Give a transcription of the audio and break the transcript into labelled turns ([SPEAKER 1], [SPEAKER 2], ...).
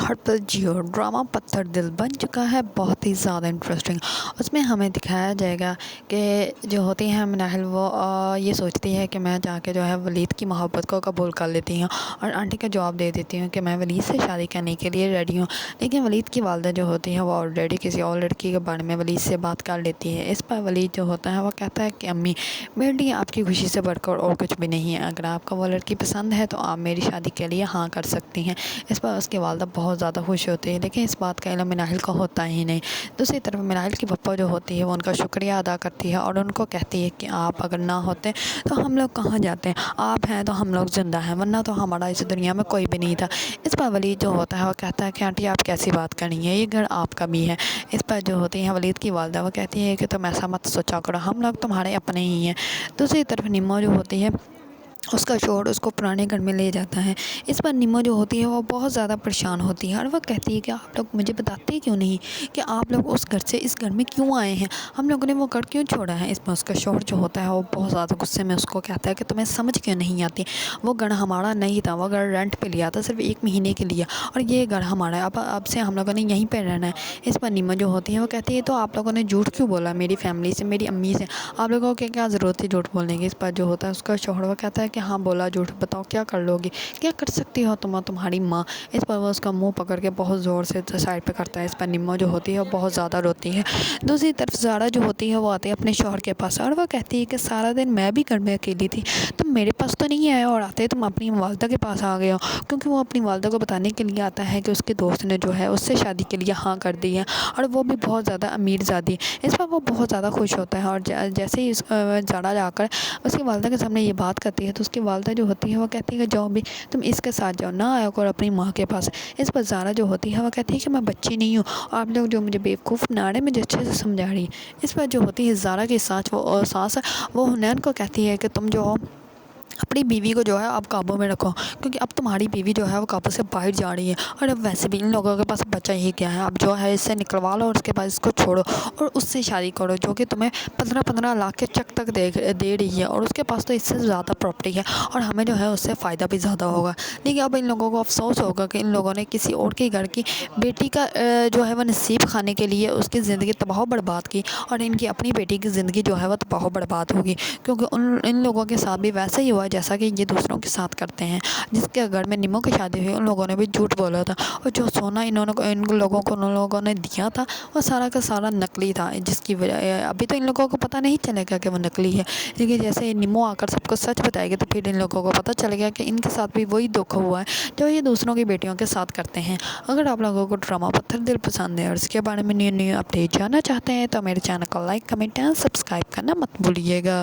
[SPEAKER 1] ہر پل Jio drama پتھر دل بن چکا ہے بہت ہی زیادہ انٹرسٹنگ۔ اس میں ہمیں دکھایا جائے گا کہ جو ہوتی ہیں مناحل وہ یہ سوچتی ہے کہ میں جا کے جو ہے ولید کی محبت کو قبول کر لیتی ہوں اور آنٹی کا جواب دے دیتی ہوں کہ میں ولید سے شادی کرنے کے لیے ریڈی ہوں، لیکن ولید کی والدہ جو ہوتی ہے وہ آلریڈی کسی اور لڑکی کے بارے میں ولید سے بات کر لیتی ہے۔ اس پر ولید جو ہوتا ہے وہ کہتا ہے کہ امی بیٹی آپ کی خوشی سے بڑھ کر اور کچھ بھی نہیں ہے، اگر آپ کو وہ لڑکی پسند ہے تو آپ میری شادی کے لیے ہاں کر سکتی ہیں۔ اس پر اس کی والدہ بہت زیادہ خوش ہوتی ہے، لیکن اس بات کا علم مناحل کو ہوتا ہی نہیں۔ دوسری طرف مناحل کی پھپھو جو ہوتی ہے وہ ان کا شکریہ ادا کرتی ہے اور ان کو کہتی ہے کہ آپ اگر نہ ہوتے تو ہم لوگ کہاں جاتے ہیں، آپ ہیں تو ہم لوگ زندہ ہیں، ورنہ تو ہمارا اس دنیا میں کوئی بھی نہیں تھا۔ اس پر ولید جو ہوتا ہے وہ کہتا ہے کہ آنٹی آپ کیسی بات کر رہی ہیں، یہ گھر آپ کا بھی ہے۔ اس پر جو ہوتی ہیں ولید کی والدہ وہ کہتی ہے کہ تم ایسا مت سوچا کرو، ہم لوگ تمہارے اپنے ہی ہیں۔ دوسری طرف نیمو جو ہوتی ہے اس کا شوہر اس کو پرانے گھر میں لے جاتا ہے۔ اس پر نیمو جو ہوتی ہے وہ بہت زیادہ پریشان ہوتی ہے اور وہ کہتی ہے کہ آپ لوگ مجھے بتاتے کیوں نہیں کہ آپ لوگ اس گھر سے اس گھر میں کیوں آئے ہیں، ہم لوگوں نے وہ گھر کیوں چھوڑا ہے۔ اس پر اس کا شوہر جو ہوتا ہے وہ بہت زیادہ غصے میں اس کو کہتا ہے کہ تمہیں سمجھ کیوں نہیں آتی، وہ گھر ہمارا نہیں تھا، وہ گھر رینٹ پہ لیا تھا صرف 1 مہینے کے لیے، اور یہ گھر ہمارا ہے، اب سے ہم لوگوں نے یہیں پہ رہنا ہے۔ اس پر نیمو جو ہوتی ہے وہ کہتی ہے تو آپ لوگوں نے جھوٹ کیوں بولا میری فیملی سے، میری امی سے، آپ لوگوں کو کیا ضرورت تھی جھوٹ بولنے کی۔ اس پر جو ہوتا ہے اس کا شوہر وہ کہتا ہے کہ ہاں بولا جھوٹ، بتاؤ کیا کر لو گی، کیا کر سکتی ہو تم اور تمہاری ماں۔ اس پر وہ اس کا منہ پکڑ کے بہت زور سے سائڈ پہ کرتا ہے۔ اس پر نیمو جو ہوتی ہے وہ بہت زیادہ روتی ہے۔ دوسری طرف زارا جو ہوتی ہے وہ آتی ہے اپنے شوہر کے پاس اور وہ کہتی ہے کہ سارا دن میں بھی گھر میں اکیلی تھی، تم میرے پاس تو نہیں آئے اور آتے تم اپنی والدہ کے پاس آ گئے ہو، کیونکہ وہ اپنی والدہ کو بتانے کے لیے آتا ہے کہ اس کے دوست نے جو ہے اس سے شادی کے لیے ہاں کر دی ہے اور وہ بھی بہت زیادہ امیر زادی۔ اس پر وہ بہت زیادہ خوش ہوتا ہے اور جیسے ہی زارا جا کر اس کی والدہ کے سامنے یہ بات کرتی ہے تو اس کی والدہ جو ہوتی ہے وہ کہتی ہے کہ جاؤ بھی تم اس کے ساتھ جاؤ، نہ آیا کرو اپنی ماں کے پاس۔ اس پر زارا جو ہوتی ہے وہ کہتی ہے کہ میں بچی نہیں ہوں، آپ لوگ جو مجھے بیوقوف بنا رہے ہیں مجھے اچھے سے سمجھا رہی ہے۔ اس پر جو ہوتی ہے زارا کی ساس وہ حنین کو کہتی ہے کہ تم جو ہو اپنی بیوی کو جو ہے آپ قابو میں رکھو، کیونکہ اب تمہاری بیوی جو ہے وہ قابو سے باہر جا رہی ہے اور اب ویسے بھی ان لوگوں کے پاس بچہ ہی کیا ہے، اب جو ہے اس سے نکلوا لو اور اس کے بعد اس کو چھوڑو اور اس سے شادی کرو جو کہ تمہیں 15 لاکھ کے چک تک دے رہی ہے اور اس کے پاس تو اس سے زیادہ پراپرٹی ہے اور ہمیں جو ہے اس سے فائدہ بھی زیادہ ہوگا۔ لیکن اب ان لوگوں کو افسوس ہوگا کہ ان لوگوں نے کسی اور کے گھر کی بیٹی کا جو ہے وہ نصیب کھانے کے لیے اس کی زندگی تباہ و برباد کی اور ان کی اپنی بیٹی کی زندگی جو ہے وہ تباہ و برباد ہوگی، کیونکہ ان لوگوں کے ساتھ بھی ویسا ہی ہوا جیسا کہ یہ دوسروں کے ساتھ کرتے ہیں۔ جس کے گھر میں نیمو کی شادی ہوئی ان لوگوں نے بھی جھوٹ بولا تھا اور جو سونا ان لوگوں نے دیا تھا وہ سارا کا سارا نقلی تھا، جس کی وجہ ابھی تو ان لوگوں کو پتہ نہیں چلے گا کہ وہ نقلی ہے، لیکن جیسے نیمو آ کر سب کو سچ بتائے گی تو پھر ان لوگوں کو پتہ چلے گا کہ ان کے ساتھ بھی وہی دھوکا ہوا ہے جو یہ دوسروں کی بیٹیوں کے ساتھ کرتے ہیں۔ اگر آپ لوگوں کو ڈرامہ پتھر دل پسند ہے اور اس کے بارے میں نیو اپڈیٹ جاننا چاہتے ہیں تو میرے چینل کو لائک، کمنٹ اور سبسکرائب کرنا مت بھولیے گا۔